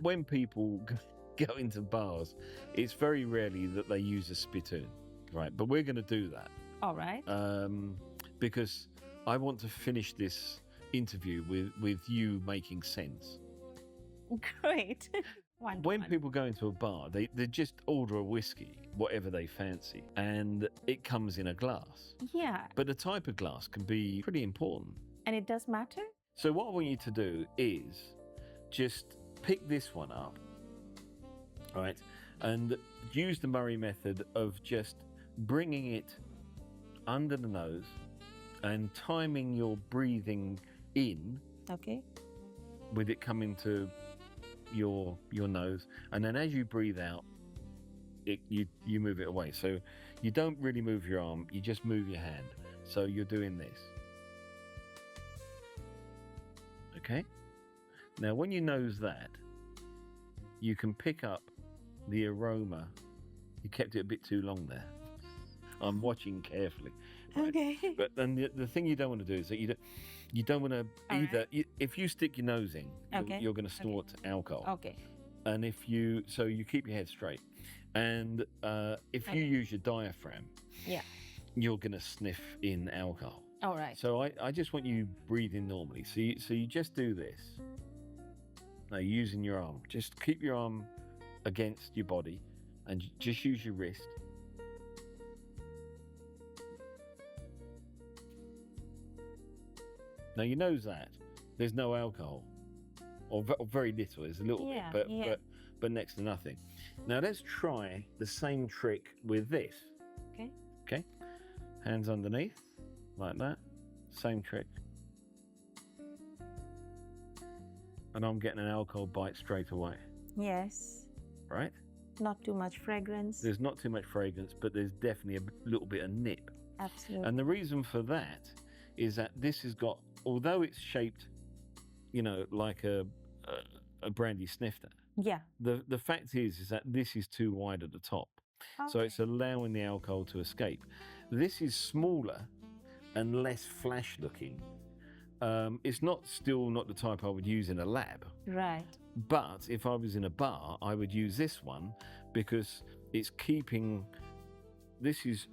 when people go into bars, it's very rarely that they use a spittoon, right? But we're going to do that. All right. Because I want to finish this interview with you making sense. Great. When people go into a bar, they just order a whiskey, whatever they fancy, and it comes in a glass. Yeah. But the type of glass can be pretty important. And it does matter? So what I want you to do is just pick this one up, right, and use the Murray method of just bringing it under the nose and timing your breathing in. Okay. With it coming to your nose, and then as you breathe out, you move it away. So you don't really move your arm, you just move your hand. So you're doing this. Okay? Now when you nose that, you can pick up the aroma. You kept it a bit too long there. I'm watching carefully. Right? Okay. But then the thing you don't want to do is that you don't want to either. Right. If you stick your nose in, you're going to snort alcohol. Okay. And if you keep your head straight, and if you use your diaphragm, you're going to sniff in alcohol. All right. So I just want you breathing normally. So you just do this. Now using your arm, just keep your arm against your body, and just use your wrist. Now you nose that there's no alcohol, or very little. There's a little bit, but next to nothing. Now let's try the same trick with this. Okay. Okay. Hands underneath, like that. Same trick. And I'm getting an alcohol bite straight away. Yes. Right? Not too much fragrance. There's not too much fragrance, but there's definitely a little bit of nip. Absolutely. And the reason for that is that this has got, although it's shaped, like a brandy snifter. Yeah. The fact is that this is too wide at the top. Okay. So it's allowing the alcohol to escape. This is smaller and less flash looking. It's still not the type I would use in a lab. Right. But if I was in a bar, I would use this one because it's keeping, this is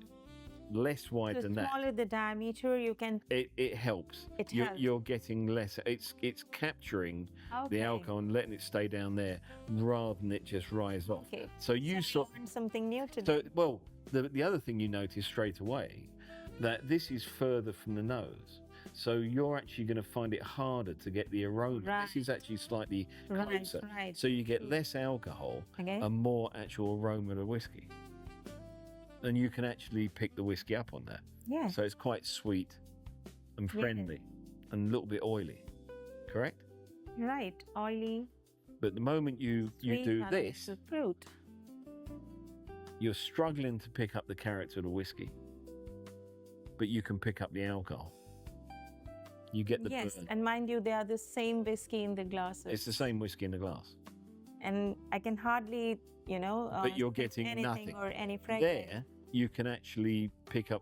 less wide than that. The smaller the diameter, you can... It helps. It helps. You're getting less. It's capturing the alcohol and letting it stay down there rather than it just rise off. Okay. So you learned something new today. So, well, the other thing you notice straight away, that this is further from the nose. So you're actually going to find it harder to get the aroma. Right. This is actually slightly closer. Right. So you get less alcohol and more actual aroma of whiskey. And you can actually pick the whiskey up on that. Yeah. So it's quite sweet and friendly and a little bit oily. Correct? Right. Oily. But the moment you do this, fruit. you're struggling to pick up the character of the whiskey. But you can pick up the alcohol. You get the burn. And mind you, they are the same whiskey in the glasses. It's the same whiskey in the glass. And I can hardly, but you're getting anything nothing. Or any fragrance. There, you can actually pick up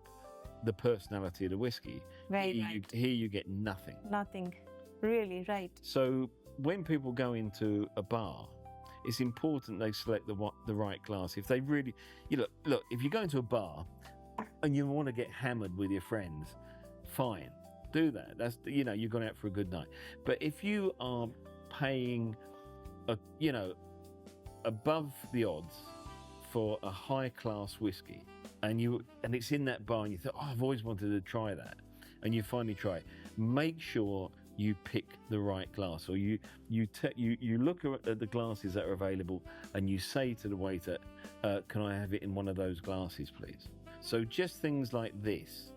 the personality of the whiskey. Right. Here you get nothing. Nothing. Really, right. So when people go into a bar, it's important they select the right glass. If they really, look, if you go into a bar and you want to get hammered with your friends, fine, do that. That's, you've gone out for a good night. But if you are paying, above the odds for a high class whiskey, and it's in that bar, and you thought, I've always wanted to try that, and you finally try it, make sure you pick the right glass, or you look at the glasses that are available, and you say to the waiter, can I have it in one of those glasses, please? So just things like this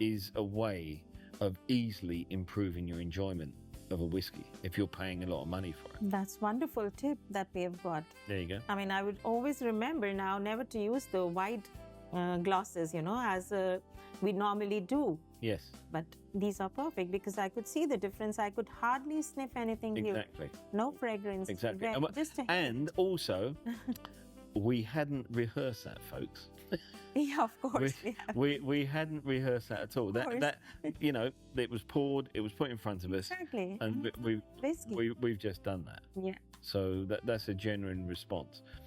is a way of easily improving your enjoyment of a whiskey if you're paying a lot of money for it. That's wonderful tip that we have got. There you go. I mean, I would always remember now never to use the wide glasses, as we normally do. Yes. But these are perfect because I could see the difference. I could hardly sniff anything here. Exactly. No fragrance. Exactly. And also, we hadn't rehearsed that, folks. Yeah, of course. We hadn't rehearsed that at all. That it was poured, it was put in front of us. Exactly. And we've just done that. Yeah. So that's a genuine response.